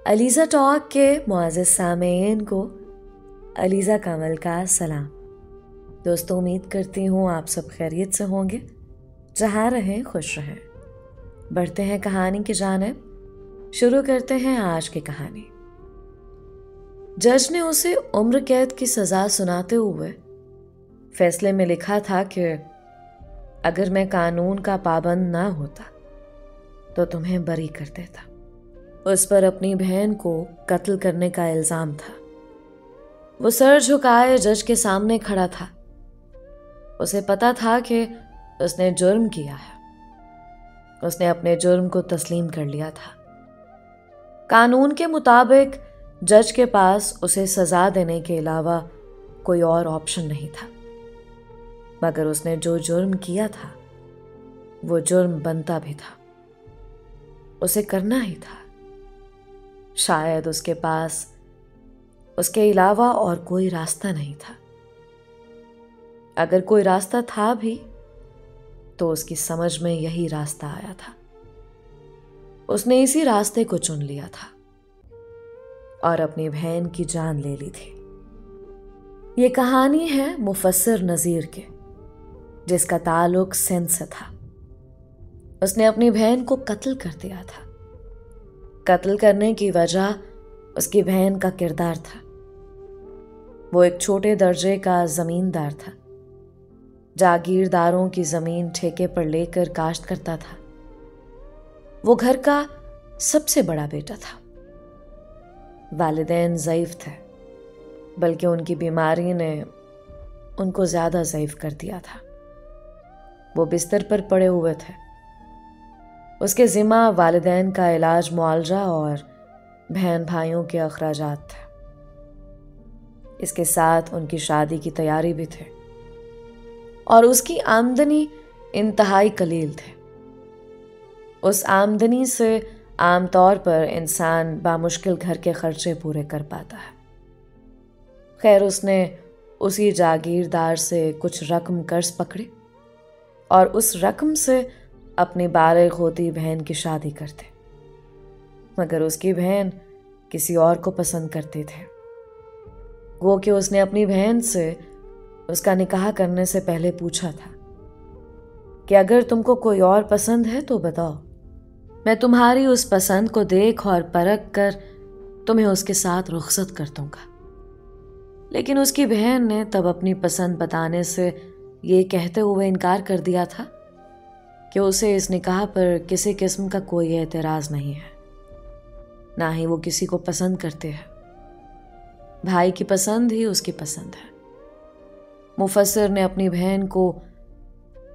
Aliza talk के मुअज़्ज़ज़ सामेईन को अलीज़ा कामल का सलाम। दोस्तों, उम्मीद करती हूँ आप सब खैरियत से होंगे, जहाँ रहें खुश रहें। बढ़ते हैं कहानी की जानिब। शुरू करते हैं आज की कहानी। जज ने उसे उम्र कैद की सज़ा सुनाते हुए फैसले में लिखा था कि अगर मैं कानून का पाबंद ना होता तो तुम्हें बरी कर देता। उस पर अपनी बहन को कत्ल करने का इल्जाम था। वो सर झुकाए जज के सामने खड़ा था। उसे पता था कि उसने जुर्म किया है। उसने अपने जुर्म को तस्लीम कर लिया था। कानून के मुताबिक जज के पास उसे सजा देने के अलावा कोई और ऑप्शन नहीं था, मगर उसने जो जुर्म किया था वो जुर्म बनता भी था। उसे करना ही था। शायद उसके पास उसके अलावा और कोई रास्ता नहीं था। अगर कोई रास्ता था भी तो उसकी समझ में यही रास्ता आया था। उसने इसी रास्ते को चुन लिया था और अपनी बहन की जान ले ली थी। ये कहानी है मुफस्सिर नज़ीर के, जिसका ताल्लुक सिंध से था। उसने अपनी बहन को कत्ल कर दिया था। कत्ल करने की वजह उसकी बहन का किरदार था। वो एक छोटे दर्जे का जमींदार था। जागीरदारों की जमीन ठेके पर लेकर काश्त करता था। वो घर का सबसे बड़ा बेटा था। वालिदैन ज़ईफ थे, बल्कि उनकी बीमारी ने उनको ज्यादा ज़ईफ कर दिया था। वो बिस्तर पर पड़े हुए थे। उसके ज़िम्मा वालिदैन का इलाज, मुआवजा और बहन भाइयों के अखराजात थे। इसके साथ उनकी शादी की तैयारी भी थी और उसकी आमदनी इंतहाई कलील थे। उस आमदनी से आमतौर पर इंसान बामुश्किल घर के खर्चे पूरे कर पाता है। खैर, उसने उसी जागीरदार से कुछ रकम कर्ज पकड़े और उस रकम से अपनी बालिग होती बहन की शादी करते। मगर उसकी बहन किसी और को पसंद करते थे। वो कि उसने अपनी बहन से उसका निकाह करने से पहले पूछा था कि अगर तुमको कोई और पसंद है तो बताओ, मैं तुम्हारी उस पसंद को देख और परख कर तुम्हें उसके साथ रुखसत कर दूंगा। लेकिन उसकी बहन ने तब अपनी पसंद बताने से ये कहते हुए इनकार कर दिया था कि उसे इस निकाह पर किसी किस्म का कोई एतराज नहीं है, ना ही वो किसी को पसंद करते हैं। भाई की पसंद ही उसकी पसंद है। मुफस्सिर ने अपनी बहन को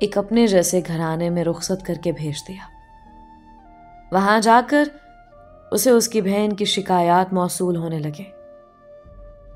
एक अपने जैसे घराने में रुखसत करके भेज दिया। वहां जाकर उसे उसकी बहन की शिकायत मौसूल होने लगे।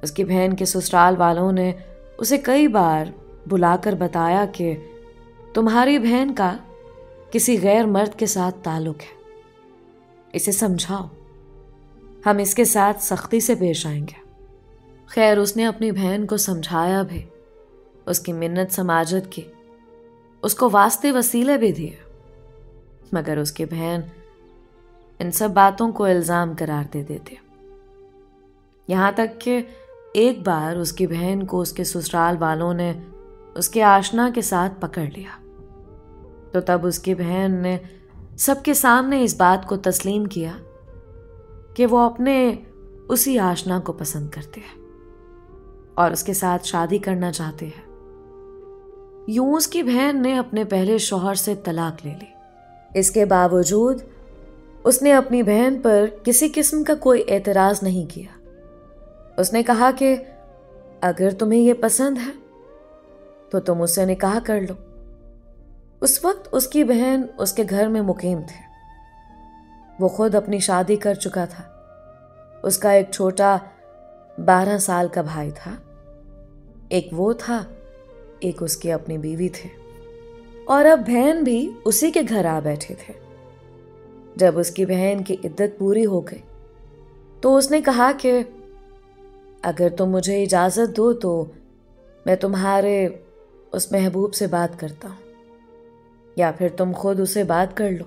उसकी बहन के ससुराल वालों ने उसे कई बार बुलाकर बताया कि तुम्हारी बहन का किसी गैर मर्द के साथ ताल्लुक है, इसे समझाओ, हम इसके साथ सख्ती से पेश आएंगे। खैर, उसने अपनी बहन को समझाया भी, उसकी मिन्नत समाजत की, उसको वास्ते वसीले भी दिए, मगर उसकी बहन इन सब बातों को इल्जाम करार दे देती। यहां तक कि एक बार उसकी बहन को उसके ससुराल वालों ने उसके आशना के साथ पकड़ लिया, तो तब उसकी बहन ने सबके सामने इस बात को तस्लीम किया कि वो अपने उसी आशना को पसंद करते हैं और उसके साथ शादी करना चाहते हैं। यूं उसकी बहन ने अपने पहले शौहर से तलाक ले ली। इसके बावजूद उसने अपनी बहन पर किसी किस्म का कोई एतराज नहीं किया। उसने कहा कि अगर तुम्हें यह पसंद है तो तुम उससे निकाह कर लो। उस वक्त उसकी बहन उसके घर में मुकीम थे। वो खुद अपनी शादी कर चुका था। उसका एक छोटा 12 साल का भाई था। एक वो था, एक उसकी अपनी बीवी थे, और अब बहन भी उसी के घर आ बैठे थे। जब उसकी बहन की इद्दत पूरी हो गई तो उसने कहा कि अगर तुम मुझे इजाज़त दो तो मैं तुम्हारे उस महबूब से बात करता हूँ, या फिर तुम खुद उसे बात कर लो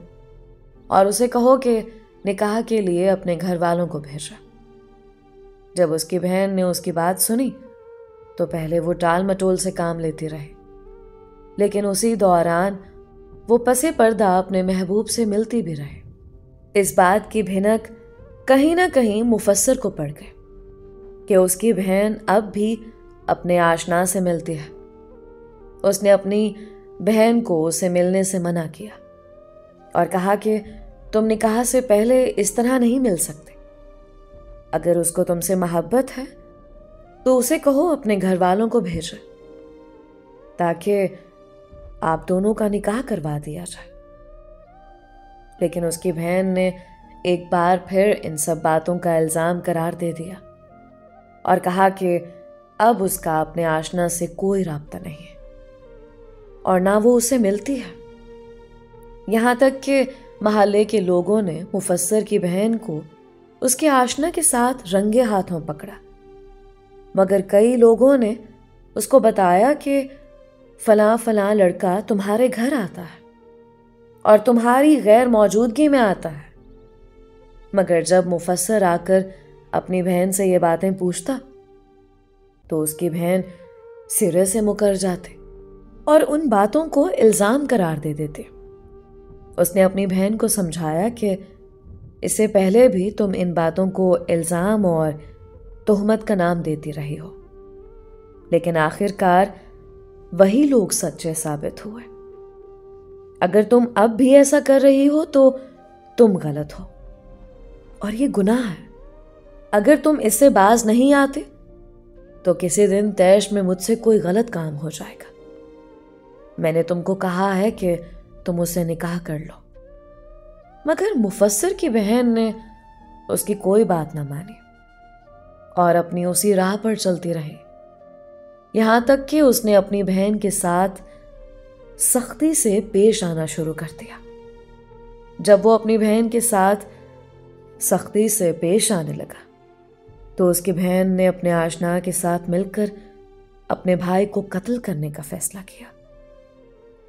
और उसे कहो कि निकाह के लिए अपने घर वालों को भेजा। जब उसकी बहन ने उसकी बात सुनी तो पहले वो टाल मटोल से काम लेती रही, लेकिन उसी दौरान वो पसे पर्दा अपने महबूब से मिलती भी रहे। इस बात की भिनक कहीं ना कहीं मुफस्सर को पड़ गई कि उसकी बहन अब भी अपने आशना से मिलती है। उसने अपनी बहन को उसे मिलने से मना किया और कहा कि तुम निकाह से पहले इस तरह नहीं मिल सकते। अगर उसको तुमसे मोहब्बत है तो उसे कहो अपने घर वालों को भेजे ताकि आप दोनों का निकाह करवा दिया जाए। लेकिन उसकी बहन ने एक बार फिर इन सब बातों का इल्ज़ाम करार दे दिया और कहा कि अब उसका अपने आशना से कोई राब्ता नहीं है और ना वो उसे मिलती है। यहां तक कि महल्ले के लोगों ने मुफस्सर की बहन को उसके आशना के साथ रंगे हाथों पकड़ा, मगर कई लोगों ने उसको बताया कि फलां फलां लड़का तुम्हारे घर आता है और तुम्हारी गैर मौजूदगी में आता है। मगर जब मुफस्सर आकर अपनी बहन से ये बातें पूछता तो उसकी बहन सिरे से मुकर जाते और उन बातों को इल्ज़ाम करार दे देते। उसने अपनी बहन को समझाया कि इससे पहले भी तुम इन बातों को इल्ज़ाम और तोहमत का नाम देती रही हो, लेकिन आखिरकार वही लोग सच्चे साबित हुए। अगर तुम अब भी ऐसा कर रही हो तो तुम गलत हो और ये गुनाह है। अगर तुम इससे बाज नहीं आते तो किसी दिन तैश में मुझसे कोई गलत काम हो जाएगा। मैंने तुमको कहा है कि तुम उसे निकाह कर लो। मगर मुफस्सर की बहन ने उसकी कोई बात ना मानी और अपनी उसी राह पर चलती रही, यहां तक कि उसने अपनी बहन के साथ सख्ती से पेश आना शुरू कर दिया। जब वो अपनी बहन के साथ सख्ती से पेश आने लगा तो उसकी बहन ने अपने आशना के साथ मिलकर अपने भाई को कत्ल करने का फैसला किया।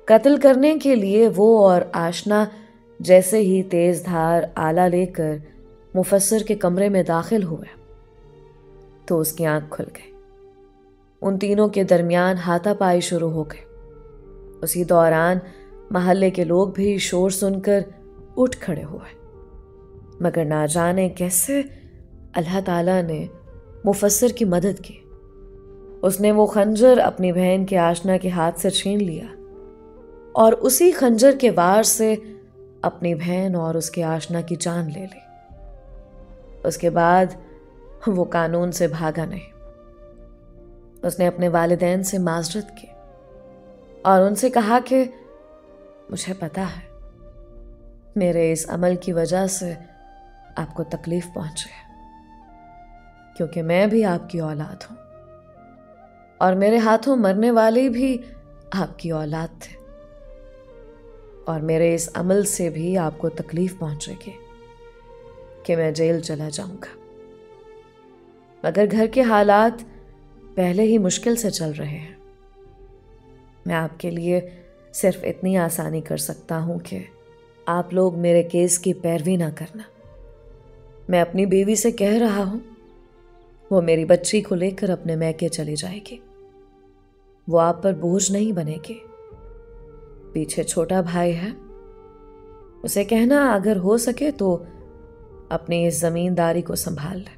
कत्ल करने के लिए वो और आशना जैसे ही तेज धार आला लेकर मुफस्सर के कमरे में दाखिल हुए तो उसकी आंख खुल गई। उन तीनों के दरमियान हाथापाई शुरू हो गई। उसी दौरान महल्ले के लोग भी शोर सुनकर उठ खड़े हुए, मगर ना जाने कैसे अल्लाह ताला ने मुफस्सर की मदद की। उसने वो खंजर अपनी बहन के आशना के हाथ से छीन लिया और उसी खंजर के वार से अपनी बहन और उसके आशना की जान ले ली। उसके बाद वो कानून से भागा नहीं। उसने अपने वालिदैन से माजरत की और उनसे कहा कि मुझे पता है मेरे इस अमल की वजह से आपको तकलीफ पहुंचे, क्योंकि मैं भी आपकी औलाद हूं और मेरे हाथों मरने वाले भी आपकी औलाद थे और मेरे इस अमल से भी आपको तकलीफ पहुंचेगी कि मैं जेल चला जाऊंगा। मगर घर के हालात पहले ही मुश्किल से चल रहे हैं। मैं आपके लिए सिर्फ इतनी आसानी कर सकता हूं कि आप लोग मेरे केस की पैरवी ना करना। मैं अपनी बीवी से कह रहा हूं, वो मेरी बच्ची को लेकर अपने मैके चली जाएगी। वो आप पर बोझ नहीं बनेगी। पीछे छोटा भाई है, उसे कहना अगर हो सके तो अपनी इस जमींदारी को संभाल ले।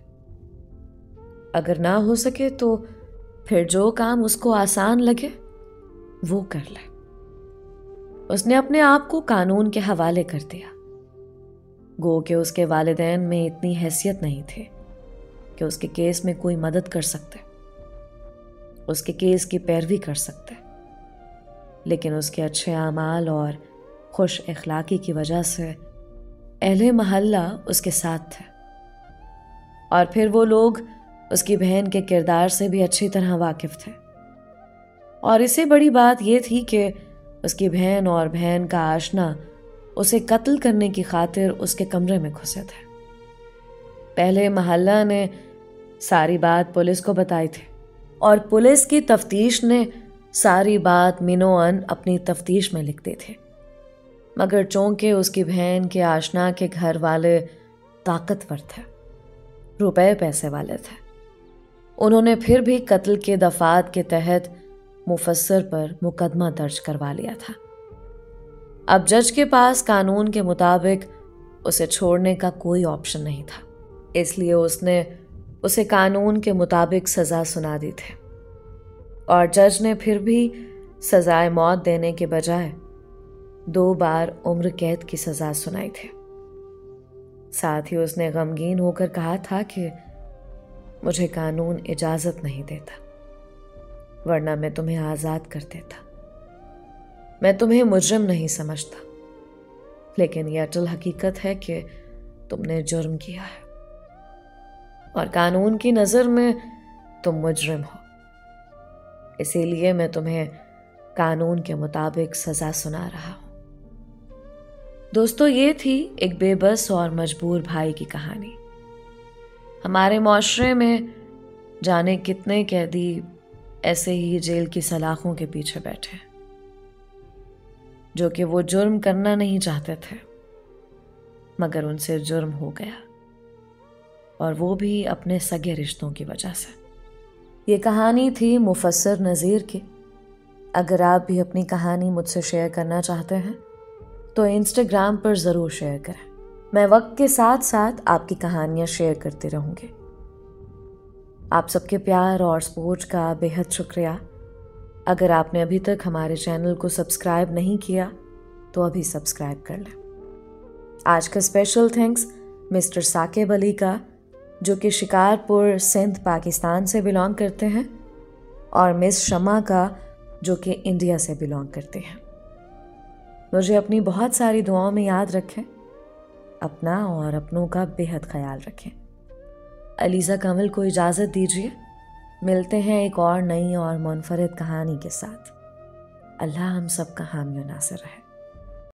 अगर ना हो सके तो फिर जो काम उसको आसान लगे वो कर ले। उसने अपने आप को कानून के हवाले कर दिया। गो कि उसके वालिदैन में इतनी हैसियत नहीं थी कि उसके केस में कोई मदद कर सकते, उसके केस की पैरवी कर सकते, लेकिन उसके अच्छे आमाल और खुश इखलाकी की वजह से अहले महल्ला उसके साथ थे और फिर वो लोग उसकी बहन के किरदार से भी अच्छी तरह वाकिफ थे। और इससे बड़ी बात यह थी कि उसकी बहन और बहन का आशना उसे कत्ल करने की खातिर उसके कमरे में घुसे थे। पहले महल्ला ने सारी बात पुलिस को बताई थी और पुलिस की तफ्तीश ने सारी बात मिनोअन अपनी तफ्तीश में लिखते थे। मगर चूंकि उसकी बहन के आशना के घर वाले ताकतवर थे, रुपए पैसे वाले थे। उन्होंने फिर भी कत्ल के दफात के तहत मुफस्सर पर मुकदमा दर्ज करवा लिया था। अब जज के पास कानून के मुताबिक उसे छोड़ने का कोई ऑप्शन नहीं था, इसलिए उसने उसे कानून के मुताबिक सज़ा सुना दी थी। और जज ने फिर भी सजाए मौत देने के बजाय 2 बार उम्र कैद की सज़ा सुनाई थी। साथ ही उसने गमगीन होकर कहा था कि मुझे कानून इजाज़त नहीं देता, वरना मैं तुम्हें आज़ाद कर देता। मैं तुम्हें मुजरिम नहीं समझता, लेकिन यह अटल हकीकत है कि तुमने जुर्म किया है और कानून की नज़र में तुम मुजरिम हो। इसीलिए मैं तुम्हें कानून के मुताबिक सज़ा सुना रहा हूं। दोस्तों, ये थी एक बेबस और मजबूर भाई की कहानी। हमारे माशरे में जाने कितने कैदी ऐसे ही जेल की सलाखों के पीछे बैठे हैं, जो कि वो जुर्म करना नहीं चाहते थे, मगर उनसे जुर्म हो गया, और वो भी अपने सगे रिश्तों की वजह से। ये कहानी थी मुफस्सर नज़ीर की। अगर आप भी अपनी कहानी मुझसे शेयर करना चाहते हैं तो इंस्टाग्राम पर ज़रूर शेयर करें। मैं वक्त के साथ साथ आपकी कहानियाँ शेयर करती रहूँगी। आप सबके प्यार और सपोर्ट का बेहद शुक्रिया। अगर आपने अभी तक हमारे चैनल को सब्सक्राइब नहीं किया तो अभी सब्सक्राइब कर लें। आज का special thanks mister Saqib Ali का, जो कि शिकारपुर सिंध पाकिस्तान से बिलोंग करते हैं, और मिस शमा का, जो कि इंडिया से बिलोंग करते हैं। मुझे अपनी बहुत सारी दुआओं में याद रखें। अपना और अपनों का बेहद ख्याल रखें। अलीज़ा कमल को इजाज़त दीजिए। मिलते हैं एक और नई और मुनफरिद कहानी के साथ। अल्लाह हम सब का हामी और नासिर रहे।